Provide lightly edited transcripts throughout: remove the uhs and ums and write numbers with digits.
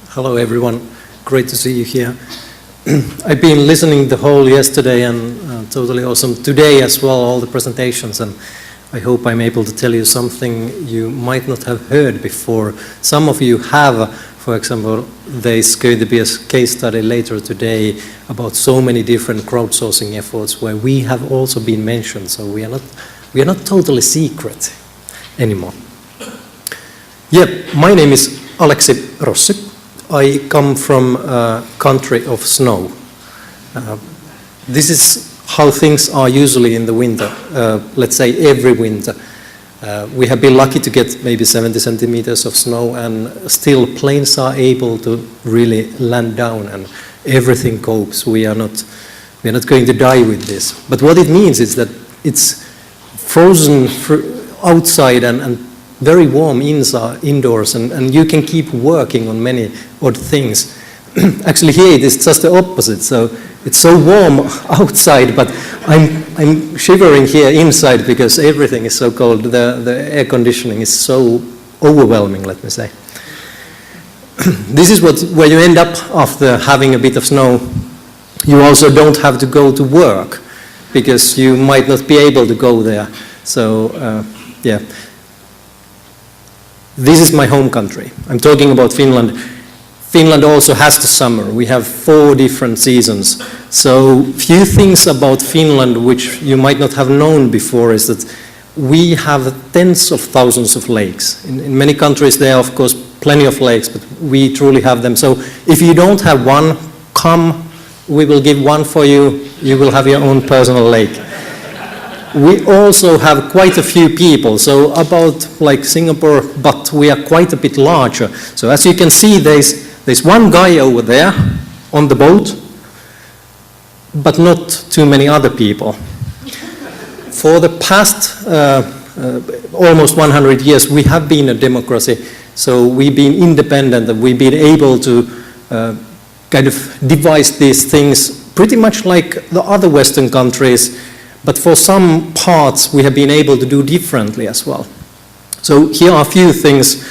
Hello everyone, great to see you here. I've been listening the whole yesterday and totally awesome today as well, all the presentations, and I hope I'm able to tell you something you might not have heard before. Some of you have, for example, there's going to be a case study later today about so many different crowdsourcing efforts where we have also been mentioned, so we are not totally secret anymore. My name is Aleksi Rossi. I come from a country of snow. This is how things are usually in the winter, let's say every winter. We have been lucky to get maybe 70 centimeters of snow, and still planes are able to really land down and everything copes. We are not going to die with this. But what it means is that it's frozen outside and very warm indoors, and you can keep working on many odd things. Actually here it is just the opposite, so it's so warm outside, but I'm shivering here inside because everything is so cold. The air conditioning is so overwhelming, let me say. This is where you end up after having a bit of snow. You also don't have to go to work because you might not be able to go there. So yeah. This is my home country. I'm talking about Finland. Finland also has the summer. We have 4 different seasons. So few things about Finland which you might not have known before is that we have tens of thousands of lakes. In many countries there are of course plenty of lakes, but we truly have them. So if you don't have one, come, we will give one for you. You will have your own personal lake. We also have quite a few people, so about like Singapore, but we are quite a bit larger. So as you can see, there's one guy over there on the boat, but not too many other people. For the past almost 100 years, we have been a democracy, so we've been independent, and we've been able to kind of devise these things pretty much like the other Western countries. But for some parts, we have been able to do differently as well. So here are a few things.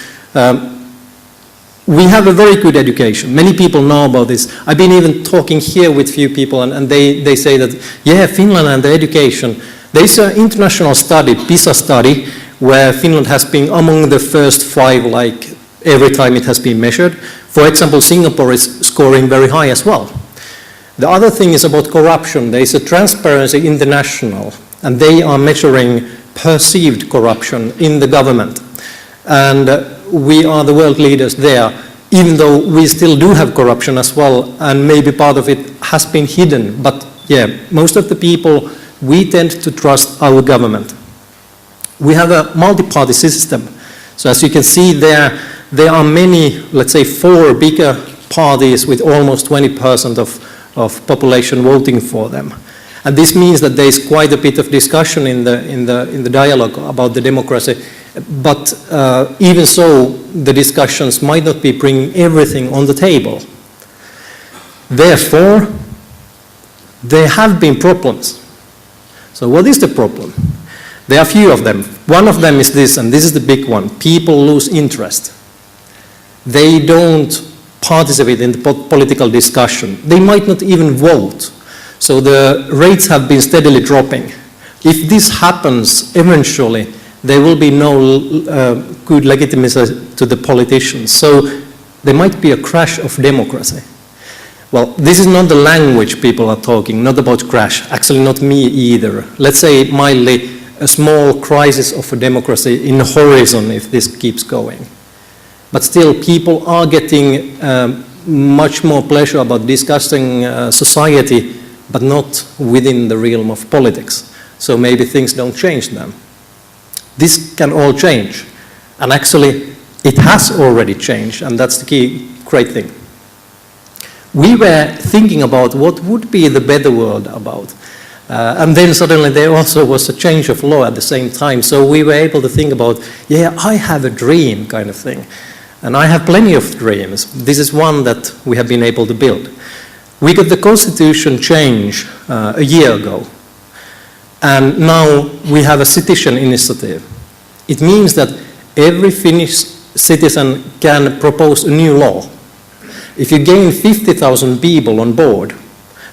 We have a very good education. Many people know about this. I've been even talking here with few people, and they say that, yeah, Finland and the education. There's an international study, PISA study, where Finland has been among the first 5, like every time it has been measured. For example, Singapore is scoring very high as well. The other thing is about corruption. There is a Transparency International, and they are measuring perceived corruption in the government. And we are the world leaders there, even though we still do have corruption as well, and maybe part of it has been hidden. But yeah, most of the people, we tend to trust our government. We have a multi-party system. So as you can see there are many, let's say 4 bigger parties with almost 20% of population voting for them. And this means that there is quite a bit of discussion in the dialogue about the democracy, but even so, the discussions might not be bringing everything on the table. Therefore, there have been problems. So what is the problem? There are a few of them. One of them is this, and this is the big one. People lose interest. They don't participate in the political discussion. They might not even vote. So the rates have been steadily dropping. If this happens, eventually, there will be no good legitimacy to the politicians. So there might be a crash of democracy. Well, this is not the language people are talking, not about crash. Actually, not me either. Let's say mildly, a small crisis of a democracy in the horizon if this keeps going. But still, people are getting much more pleasure about discussing society, but not within the realm of politics. So maybe things don't change then. This can all change. And actually, it has already changed, and that's the key, great thing. We were thinking about what would be the better world about. And then suddenly there also was a change of law at the same time. So we were able to think about, yeah, I have a dream kind of thing. And I have plenty of dreams. This is one that we have been able to build. We got the constitution change a year ago. And now we have a citizen initiative. It means that every Finnish citizen can propose a new law. If you gain 50,000 people on board,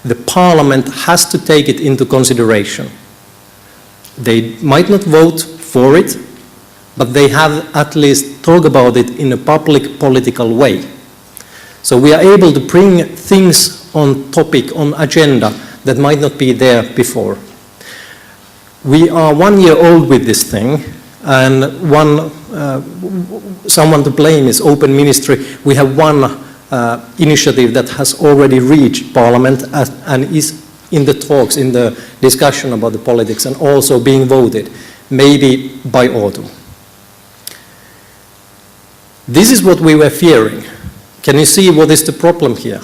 the parliament has to take it into consideration. They might not vote for it, but they have at least talk about it in a public political way. So we are able to bring things on topic, on agenda, that might not be there before. We are 1 year old with this thing, and someone to blame is Open Ministry. We have one initiative that has already reached Parliament and is in the talks, in the discussion about the politics, and also being voted, maybe by autumn. This is what we were fearing. Can you see what is the problem here?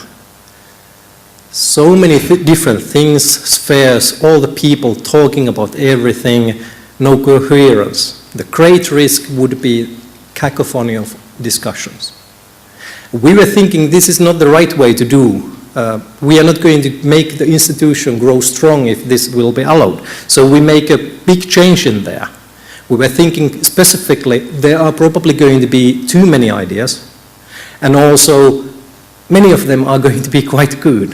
So many different things, spheres, all the people talking about everything, no coherence. The great risk would be cacophony of discussions. We were thinking this is not the right way to do. We are not going to make the institution grow strong if this will be allowed. So we make a big change in there. We were thinking specifically there are probably going to be too many ideas, and also many of them are going to be quite good,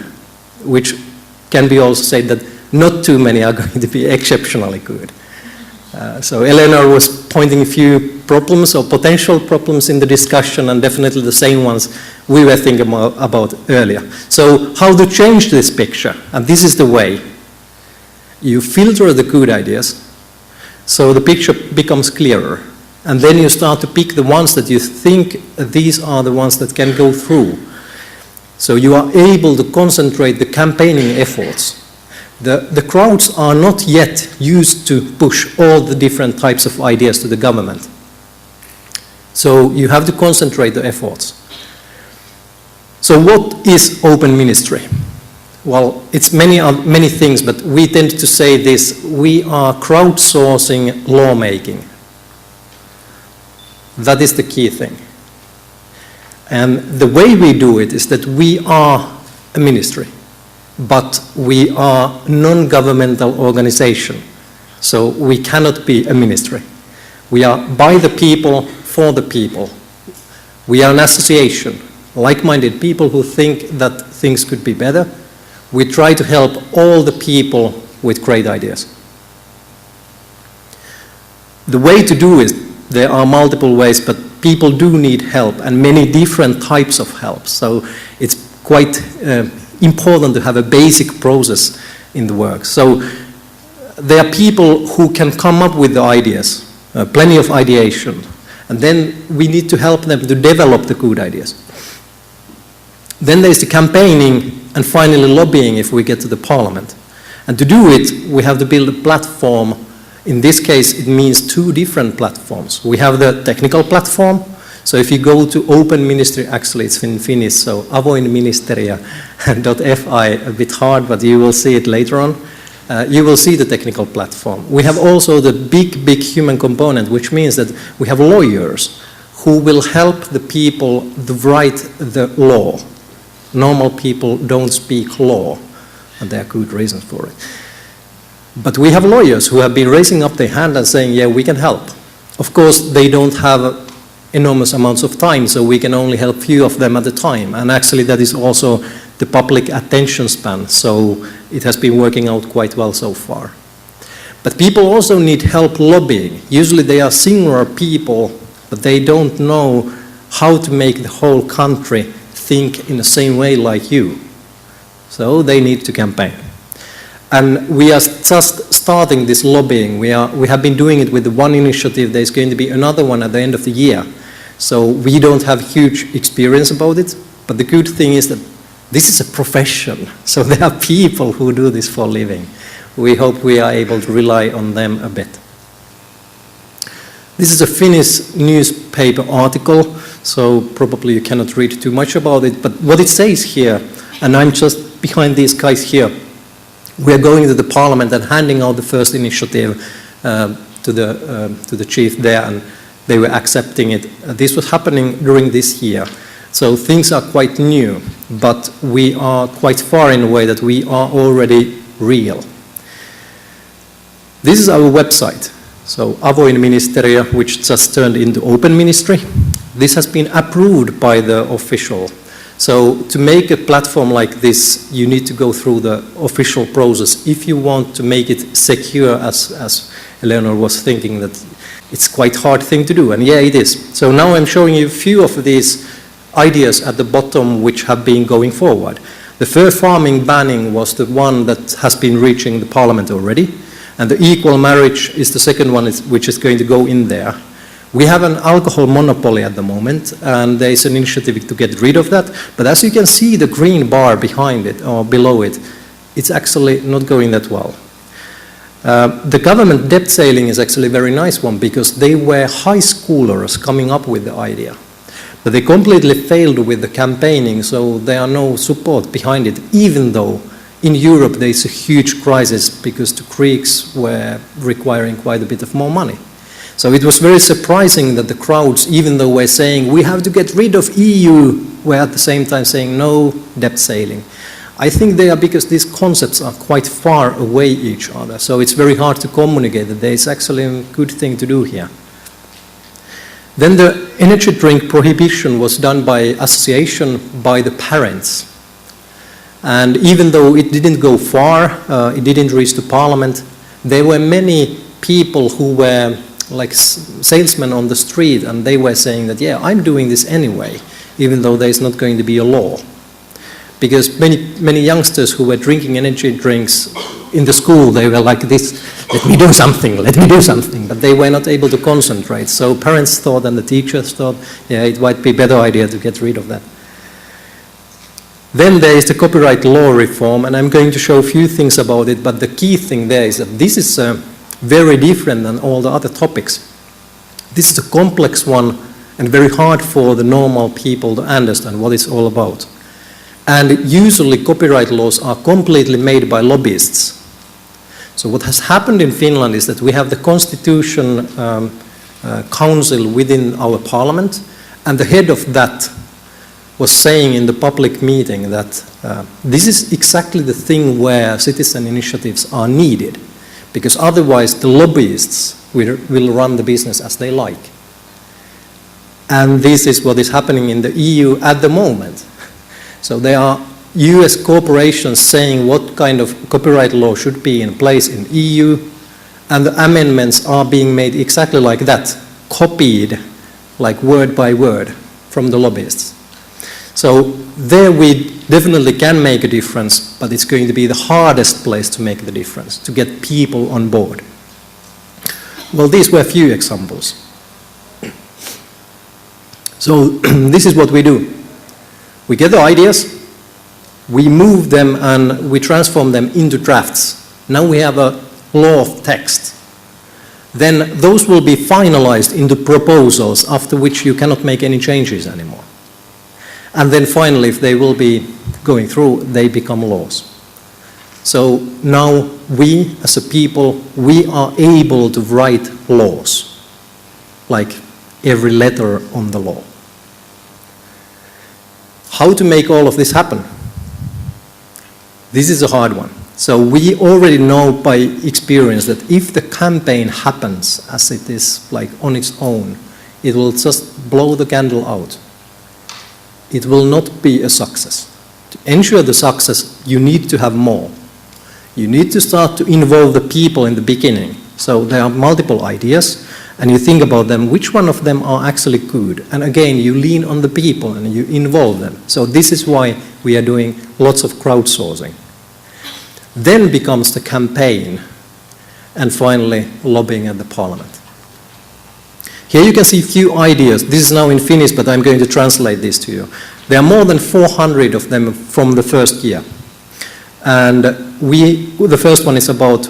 which can be also said that not too many are going to be exceptionally good. So Eleanor was pointing a few problems or potential problems in the discussion, and definitely the same ones we were thinking about earlier. So how to change this picture? And this is the way. You filter the good ideas, so the picture becomes clearer. And then you start to pick the ones that you think these are the ones that can go through. So you are able to concentrate the campaigning efforts. The crowds are not yet used to push all the different types of ideas to the government. So you have to concentrate the efforts. So what is open ministry? Well, it's many things, but we tend to say this: we are crowdsourcing lawmaking. That is the key thing. And the way we do it is that we are a ministry, but we are a non-governmental organization. So we cannot be a ministry. We are by the people, for the people. We are an association, like-minded people who think that things could be better. We try to help all the people with great ideas. The way to do it, there are multiple ways, but people do need help, and many different types of help. So it's quite important to have a basic process in the work. So there are people who can come up with the ideas, plenty of ideation, and then we need to help them to develop the good ideas. Then there's the campaigning, and finally lobbying if we get to the parliament. And to do it, we have to build a platform. In this case, it means two different platforms. We have the technical platform. So if you go to Open Ministry, actually it's in Finnish, so avoinministeriö.fi, a bit hard, but you will see it later on. You will see the technical platform. We have also the big human component, which means that we have lawyers who will help the people to write the law. Normal people don't speak law, and there are good reasons for it. But we have lawyers who have been raising up their hand and saying, yeah, we can help. Of course, they don't have enormous amounts of time, so we can only help few of them at a time. And actually, that is also the public attention span, so it has been working out quite well so far. But people also need help lobbying. Usually they are singular people, but they don't know how to make the whole country think in the same way like you. So they need to campaign. And we are just starting this lobbying. We have been doing it with the one initiative. There's going to be another one at the end of the year. So we don't have huge experience about it, but the good thing is that this is a profession. So there are people who do this for a living. We hope we are able to rely on them a bit. This is a Finnish newspaper article, so probably you cannot read too much about it, but what it says here, and I'm just behind these guys here, we are going to the parliament and handing out the first initiative to the chief there, and they were accepting it. This was happening during this year. So things are quite new, but we are quite far in a way that we are already real. This is our website. So Avoin Ministeriö, which just turned into Open Ministry. This has been approved by the official. So to make a platform like this, you need to go through the official process if you want to make it secure, as Eleanor was thinking, that it's quite hard thing to do, and yeah, it is. So now I'm showing you a few of these ideas at the bottom which have been going forward. The fur farming banning was the one that has been reaching the parliament already, and the equal marriage is the second one which is going to go in there. We have an alcohol monopoly at the moment, and there is an initiative to get rid of that. But as you can see, the green bar behind it, or below it, it's actually not going that well. The government debt ceiling is actually a very nice one, because they were high schoolers coming up with the idea. But they completely failed with the campaigning, so there are no support behind it, even though in Europe there is a huge crisis because the Greeks were requiring quite a bit of more money. So it was very surprising that the crowds, even though we're saying we have to get rid of EU, were at the same time saying no debt ceiling. I think they are because these concepts are quite far away each other, so it's very hard to communicate that there is actually a good thing to do here. Then the energy drink prohibition was done by association by the parents. And even though it didn't go far, it didn't reach the parliament, there were many people who were like salesmen on the street, and they were saying that, yeah, I'm doing this anyway, even though there's not going to be a law. Because many youngsters who were drinking energy drinks in the school, they were like this, let me do something, but they were not able to concentrate. So parents thought and the teachers thought, yeah, it might be a better idea to get rid of that. Then there is the copyright law reform, and I'm going to show a few things about it, but the key thing there is that this is very different than all the other topics. This is a complex one and very hard for the normal people to understand what it's all about. And usually copyright laws are completely made by lobbyists. So what has happened in Finland is that we have the Constitution Council within our parliament, and the head of that was saying in the public meeting that this is exactly the thing where citizen initiatives are needed, because otherwise the lobbyists will run the business as they like. And this is what is happening in the EU at the moment. So there are US corporations saying what kind of copyright law should be in place in EU, and the amendments are being made exactly like that, copied like word by word from the lobbyists. So there we definitely can make a difference, but it's going to be the hardest place to make the difference, to get people on board. Well, these were a few examples. So this is what we do. We get the ideas, we move them and we transform them into drafts. Now we have a law of text. Then those will be finalized into proposals, after which you cannot make any changes anymore. And then finally, if they will be going through, they become laws. So now we, as a people, we are able to write laws, like every letter on the law. How to make all of this happen? This is a hard one. So we already know by experience that if the campaign happens as it is, like on its own, it will just blow the candle out. It will not be a success. To ensure the success, you need to have more. You need to start to involve the people in the beginning. So there are multiple ideas, and you think about them, which one of them are actually good? And again, you lean on the people and you involve them. So this is why we are doing lots of crowdsourcing. Then becomes the campaign, and finally lobbying at the parliament. Here you can see a few ideas. This is now in Finnish, but I'm going to translate this to you. There are more than 400 of them from the first year. And the first one is about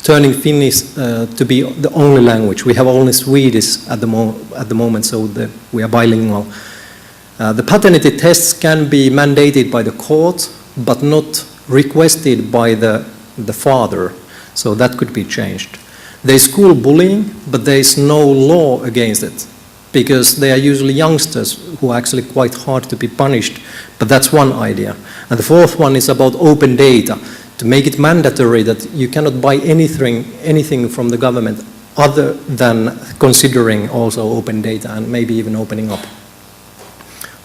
turning Finnish to be the only language. We have only Swedish at the moment, so we are bilingual. The paternity tests can be mandated by the court, but not requested by the father, so that could be changed. There is school bullying, but there is no law against it, because they are usually youngsters who are actually quite hard to be punished, but that's one idea. And the fourth one is about open data, to make it mandatory that you cannot buy anything from the government other than considering also open data and maybe even opening up.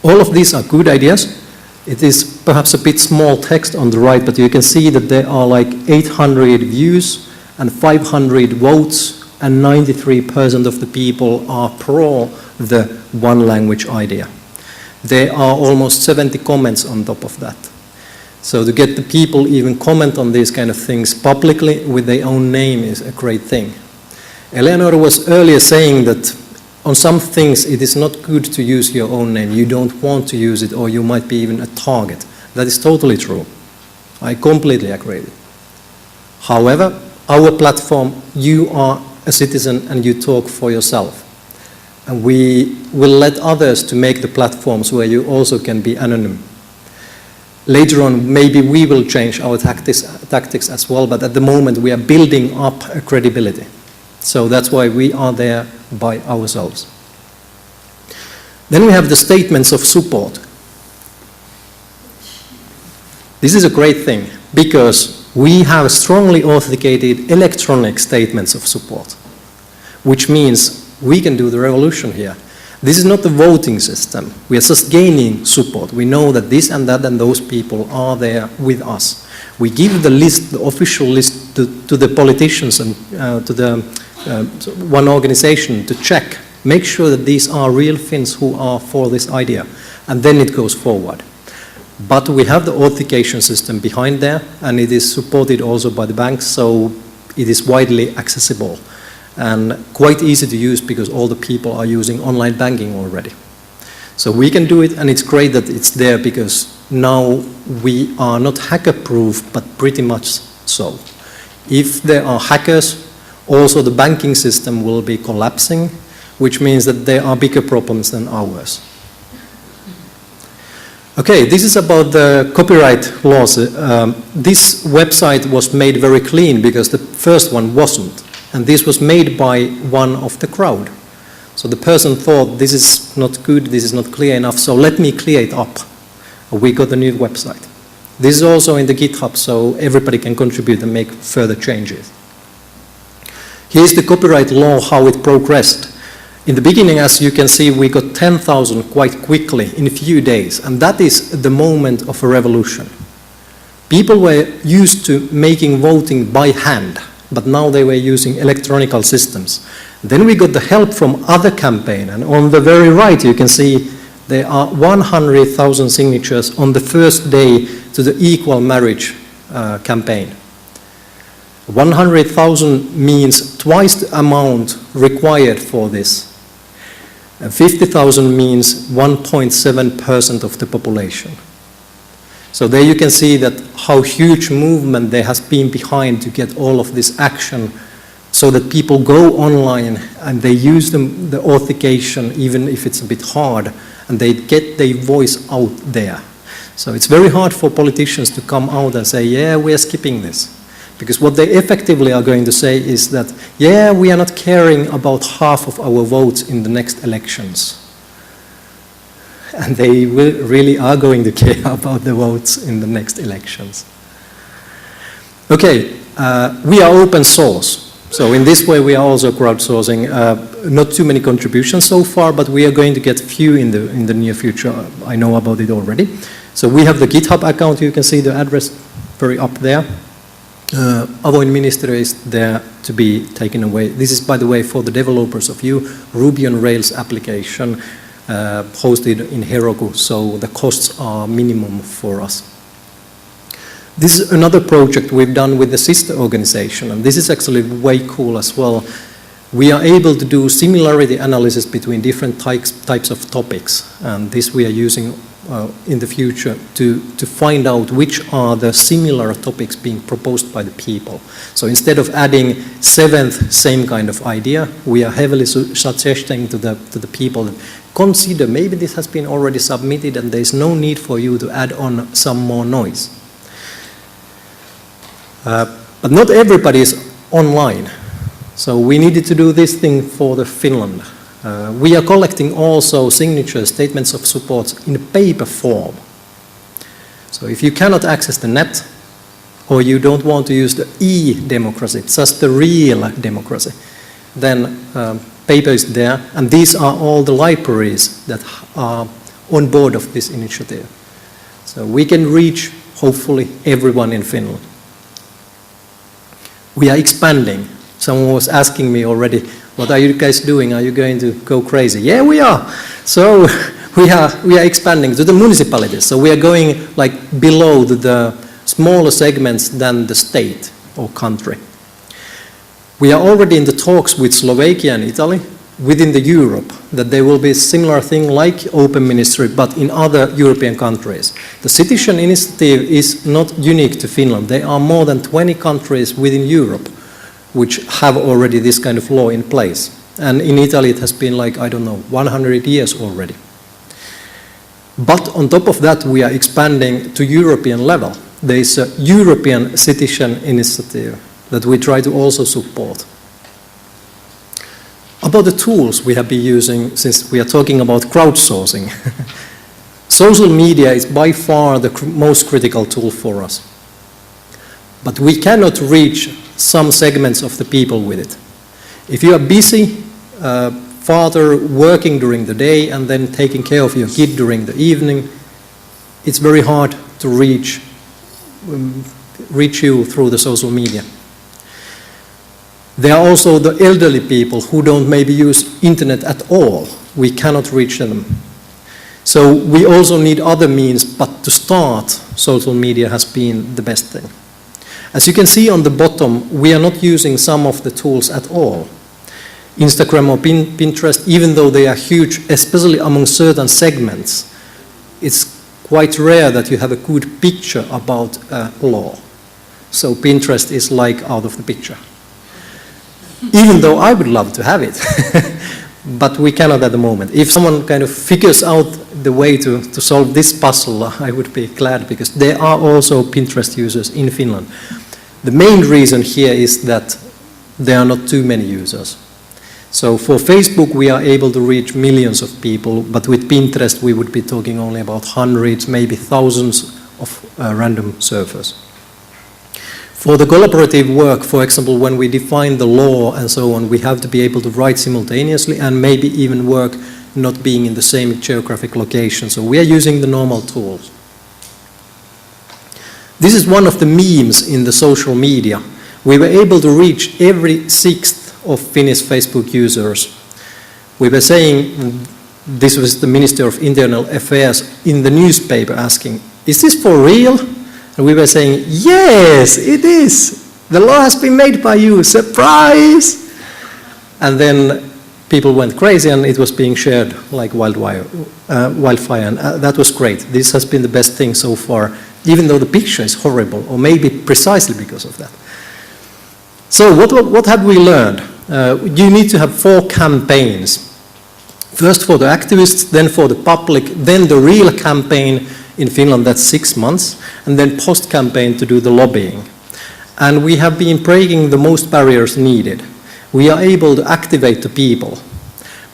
All of these are good ideas, It is perhaps a bit small text on the right, but you can see that there are like 800 views and 500 votes, and 93% of the people are pro the one language idea. There are almost 70 comments on top of that. So to get the people even comment on these kind of things publicly with their own name is a great thing. Eleanor was earlier saying that on some things it is not good to use your own name. You don't want to use it, or you might be even a target. That is totally true. I completely agree. However, our platform, you are a citizen and you talk for yourself. And we will let others to make the platforms where you also can be anonymous. Later on, maybe we will change our tactics as well, but at the moment we are building up a credibility. So that's why we are there by ourselves. Then we have the statements of support. This is a great thing because we have strongly authenticated electronic statements of support, which means we can do the revolution here. This is not the voting system. We are just gaining support. We know that this and that and those people are there with us. We give the list, the official list, to the politicians and to the one organization to check, make sure that these are real Finns who are for this idea, and then it goes forward. But we have the authentication system behind there, and it is supported also by the banks, so it is widely accessible and quite easy to use because all the people are using online banking already. So we can do it, and it's great that it's there because now we are not hacker-proof, but pretty much so. If there are hackers, also the banking system will be collapsing, which means that there are bigger problems than ours. Okay, this is about the copyright laws. This website was made very clean because the first one wasn't. And this was made by one of the crowd. So the person thought, this is not good, this is not clear enough, so let me clear it up. We got a new website. This is also in the GitHub, so everybody can contribute and make further changes. Here's the copyright law, how it progressed. In the beginning, as you can see, we got 10,000 quite quickly in a few days, and that is the moment of a revolution. People were used to making voting by hand, but now they were using electronic systems. Then we got the help from other campaign, and on the very right you can see there are 100,000 signatures on the first day to the equal marriage campaign. 100,000 means twice the amount required for this. 50,000 means 1.7% of the population. So there you can see that how huge movement there has been behind to get all of this action so that people go online and they use the authentication even if it's a bit hard, and they get their voice out there. So it's very hard for politicians to come out and say, yeah, we are skipping this. Because what they effectively are going to say is that, yeah, we are not caring about half of our votes in the next elections. And they really are going to care about the votes in the next elections. Okay, we are open source. So in this way we are also crowdsourcing. Not too many contributions so far, but we are going to get few in the near future. I know about it already. So we have the GitHub account. You can see the address very up there. Avoin Ministry is there to be taken away. This is, by the way, for the developers of you, Ruby on Rails application hosted in Heroku, so the costs are minimum for us. This is another project we've done with the sister organization, and this is actually way cool as well. We are able to do similarity analysis between different types of topics, and this we are using in the future to find out which are the similar topics being proposed by the people. So instead of adding seventh same kind of idea, we are heavily suggesting to the people that consider maybe this has been already submitted and there is no need for you to add on some more noise. But not everybody is online. So we needed to do this thing for the Finland. We are collecting also signatures, statements of support in a paper form. So if you cannot access the net, or you don't want to use the e-democracy, just the real democracy, then paper is there, and these are all the libraries that are on board of this initiative. So we can reach, hopefully, everyone in Finland. We are expanding. Someone was asking me already, what are you guys doing? Are you going to go crazy? Yeah, we are. So we are expanding to the municipalities. So we are going like below the smaller segments than the state or country. We are already in the talks with Slovakia and Italy within the Europe that there will be a similar thing like open ministry but in other European countries. The citizen initiative is not unique to Finland. There are more than 20 countries within Europe which have already this kind of law in place. And in Italy it has been like, I don't know, 100 years already. But on top of that we are expanding to European level. There is a European citizen initiative that we try to also support. About the tools we have been using, since we are talking about crowdsourcing, social media is by far the most critical tool for us. But we cannot reach some segments of the people with it. If you are busy, father working during the day and then taking care of your kid during the evening, it's very hard to reach you through the social media. There are also the elderly people who don't maybe use internet at all. We cannot reach them. So we also need other means, but to start, social media has been the best thing. As you can see on the bottom, we are not using some of the tools at all. Instagram or Pinterest, even though they are huge, especially among certain segments, it's quite rare that you have a good picture about law. So Pinterest is like out of the picture. Even though I would love to have it, but we cannot at the moment. If someone kind of figures out the way to solve this puzzle, I would be glad, because there are also Pinterest users in Finland. The main reason here is that there are not too many users. So for Facebook we are able to reach millions of people, but with Pinterest we would be talking only about hundreds, maybe thousands of random surfers. For the collaborative work, for example, when we define the law and so on, we have to be able to write simultaneously and maybe even work not being in the same geographic location. So we are using the normal tools. This is one of the memes in the social media. We were able to reach every sixth of Finnish Facebook users. We were saying, this was the Minister of Internal Affairs in the newspaper asking, is this for real? And we were saying, yes, it is. The law has been made by you, surprise! And then people went crazy and it was being shared like wildfire. And that was great. This has been the best thing so far, even though the picture is horrible, or maybe precisely because of that. So what have we learned? You need to have 4 campaigns. First for the activists, then for the public, then the real campaign. In Finland, that's 6 months, and then post-campaign to do the lobbying. And we have been breaking the most barriers needed. We are able to activate the people.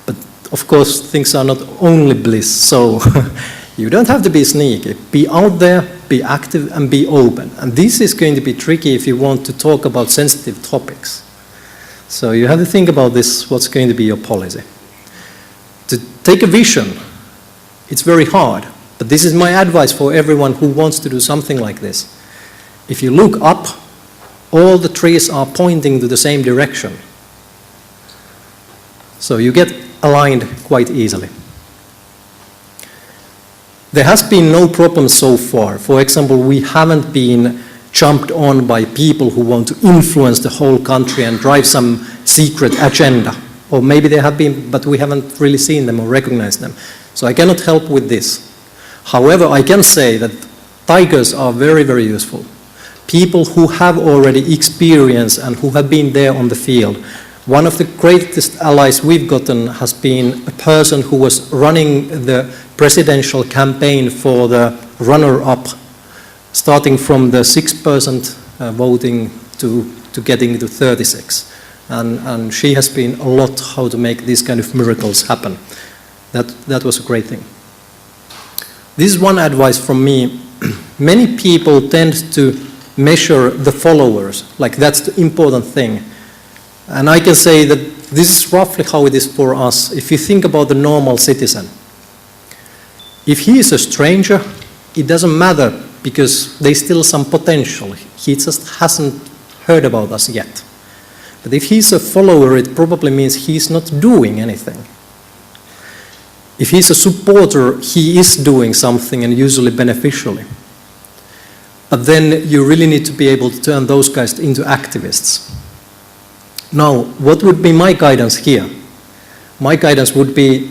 But of course, things are not only bliss, so you don't have to be sneaky. Be out there, be active, and be open. And this is going to be tricky if you want to talk about sensitive topics. So you have to think about this, what's going to be your policy. To take a vision, it's very hard. But this is my advice for everyone who wants to do something like this. If you look up, all the trees are pointing to the same direction. So you get aligned quite easily. There has been no problem so far. For example, we haven't been jumped on by people who want to influence the whole country and drive some secret agenda. Or maybe they have been, but we haven't really seen them or recognized them. So I cannot help with this. However, I can say that tigers are very, very useful. People who have already experience and who have been there on the field. One of the greatest allies we've gotten has been a person who was running the presidential campaign for the runner-up, starting from the 6% voting to getting to 36. And she has been a lot how to make these kind of miracles happen. That was a great thing. This is one advice from me. Many people tend to measure the followers, like that's the important thing. And I can say that this is roughly how it is for us. If you think about the normal citizen, if he is a stranger, it doesn't matter because there's still some potential. He just hasn't heard about us yet. But if he's a follower, it probably means he's not doing anything. If he's a supporter, he is doing something, and usually beneficially. But then you really need to be able to turn those guys into activists. Now, what would be my guidance here? My guidance would be,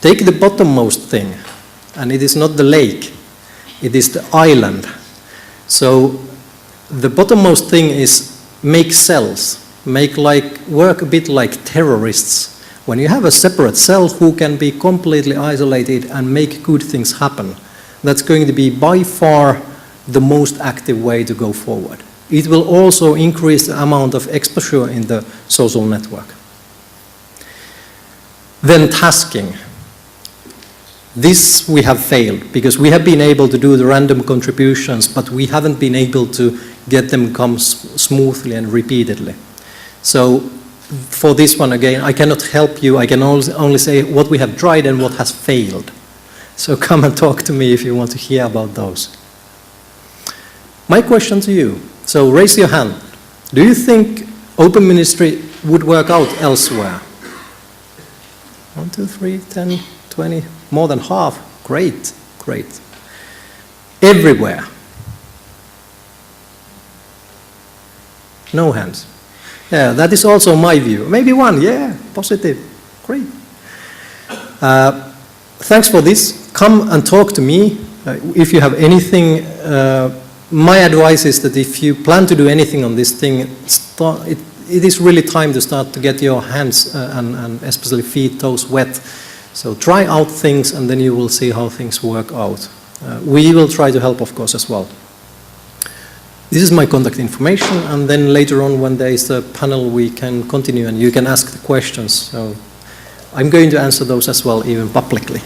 take the bottommost thing, and it is not the lake, it is the island. So the bottommost thing is make cells, work a bit like terrorists. When you have a separate cell who can be completely isolated and make good things happen, that's going to be by far the most active way to go forward. It will also increase the amount of exposure in the social network. Then tasking. This we have failed because we have been able to do the random contributions, but we haven't been able to get them come smoothly and repeatedly. So for this one again, I cannot help you. I can only say what we have tried and what has failed. So come and talk to me if you want to hear about those. My question to you, so raise your hand. Do you think open ministry would work out elsewhere? 1, 2, 3, 10, 20, more than half. Great, great. Everywhere. No hands. Yeah, that is also my view. Maybe one, yeah, positive. Great. Thanks for this. Come and talk to me. If you have anything, my advice is that if you plan to do anything on this thing, it is really time to start to get your hands and especially feet, toes wet. So try out things and then you will see how things work out. We will try to help, of course, as well. This is my contact information, and then later on when there is a panel we can continue and you can ask the questions. So I'm going to answer those as well, even publicly.